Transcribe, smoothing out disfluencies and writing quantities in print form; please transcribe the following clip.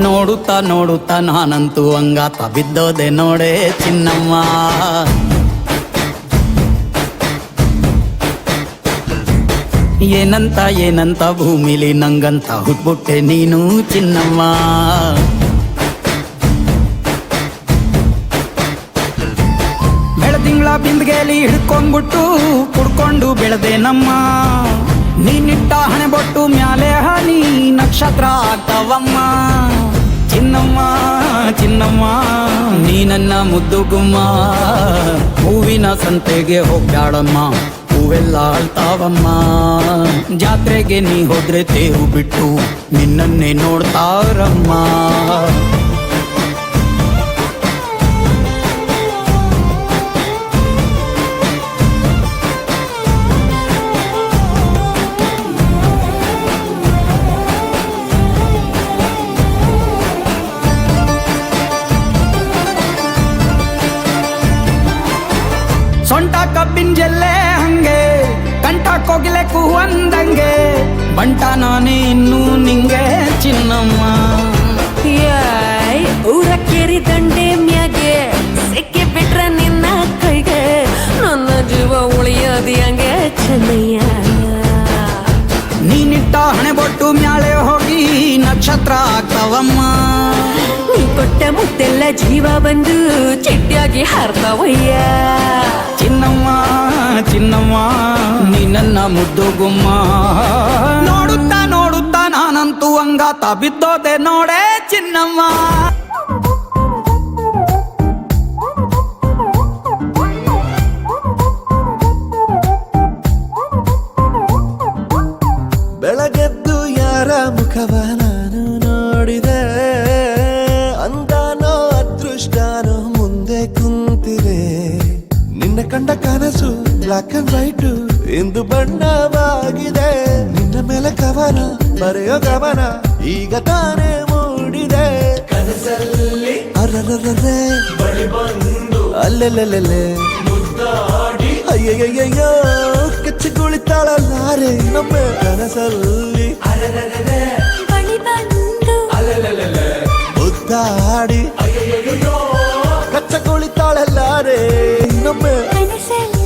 ನೋಡುತ್ತಾ ನೋಡುತ್ತಾ ನಾನಂತೂ ಅಂಗಾತ ಬಿದ್ದೋದೆ ನೋಡೆ ಚಿನ್ನಮ್ಮ. ಏನಂತ ಏನಂತ ಭೂಮಿಲಿ ನಂಗಂತ ಹುಟ್ಬಿಟ್ಟೆ ನೀನು ಚಿನ್ನಮ್ಮ. ಬೆಳದಿಂಗಳ ಬಿಂದಿಗೆಲಿ ಹಿಡ್ಕೊಂಡ್ಬಿಟ್ಟು ಕುಡ್ಕೊಂಡು ಬೆಳೆದೆ ನಮ್ಮ. ನೀನಿಟ್ಟ ಹಣೆ ಬೊಟ್ಟು ಮ್ಯಾಲೆ ಹನಿ ನಕ್ಷತ್ರ ಆಗ್ತಾವಮ್ಮ. ಚಿನ್ನಮ್ಮ ಚಿನ್ನಮ್ಮ ನೀ ನನ್ನ ಮುದ್ದು ಗುಮ್ಮ. ಹೂವಿನ ಸಂತೆಗೆ ಹೋಗ್ಯಾಡಮ್ಮ, ಹೂವೆಲ್ಲ ಅಳ್ತಾವಮ್ಮ. ಜಾತ್ರೆಗೆ ನೀ ಹೋದ್ರೆ ತೇರು ಬಿಟ್ಟು ನಿನ್ನನ್ನೇ ನೋಡ್ತಾರಮ್ಮ. ಸೊಂಟ ಕಬ್ಬಿನ ಜಲ್ಲೆ ಹಂಗೆ, ಕಂಠ ಕೋಗಿಲೆ ಕೂವಂದಂಗೆ, ಬಂಟ ನಾನೇ ಇನ್ನೂ ನಿಂಗೆ ಚಿನ್ನಮ್ಮ. ಊರ ಕೇರಿ ದಂಡೆ ಮ್ಯಾಗೆ ಸಿಕ್ಕಿ ಬಿಟ್ರ ನಿನ್ನ ಕೈಗೆ, ನನ್ನ ಜೀವ ಉಳಿಯೋದಿ ಹಂಗೆ ಚೆನ್ನಯ್ಯ. ನೀನಿಟ್ಟ ಹಣೆ ಬೊಟ್ಟು ಮ್ಯಾಳೆ ಹೋಗಿ ನಕ್ಷತ್ರ ಆಗ್ತಾವಮ್ಮ. ನೀ ಕೊಟ್ಟ ಮುತ್ತೆಲ್ಲ ಜೀವ ಬಂದು ಚಿಟ್ಟಿಯಾಗಿ ಹಾರ್ತಾವಯ್ಯ. ಚಿನ್ನಮ್ಮ ಚಿನ್ನಮ್ಮ ನೀ ನನ್ನ ಮುದ್ದು ಗುಮ್ಮ. ನೋಡುತ್ತಾ ನೋಡುತ್ತಾ ನಾನಂತೂ ಅಂಗಾತ ಬಿದ್ದೋದೆ ನೋಡೆ ಚಿನ್ನಮ್ಮ. ಬೆಳಗೆದ್ದು ಯಾರ ಮುಖವ ನಾನು ನೋಡಿದೆ, ಅಂದಾನೋ ಅದೃಷ್ಟನೋ ಮುಂದೆ ಕುಂತಿದೆ. ನಿನ್ನ ಕಂಡ ಕನಸು ಬ್ಲಾಕ್ ಅಂಡ್ ವೈಟ್ ಇಂದು ಬಣ್ಣವಾಗಿದೆ. ನಿನ್ನ ಮೇಲೆ ಕವನ ಬರೆಯೋ ಗಮನ ಈಗ ತಾನೇ ಮೂಡಿದೆ. ಕನಸಲ್ಲಿ ಅರರರರೆ ಬಳಿ ಬಂದು ಅಲ್ಲೆಲ್ಲೆಲ್ಲೆ ಮುದ್ದಾಡಿ ಅಯ್ಯಯ್ಯಯ್ಯೋ ಕಚ್ಚಿ ಕುಳಿತಾಳಲ್ಲಾರೆ ನಮ್ಮ ಕನಸಲ್ಲಿ. ಅರರರರೆ ಬಳಿ ಬಂದು ಅಲ್ಲೆಲ್ಲೆಲ್ಲೆ ಮುದ್ದಾಡಿ ಅಯ್ಯಯ್ಯಯ್ಯೋ ಕಚ್ಚ ಕುಳಿತಾಳಲ್ಲಾರೆ ನಮ್ಮ ಕನಸಲ್ಲಿ.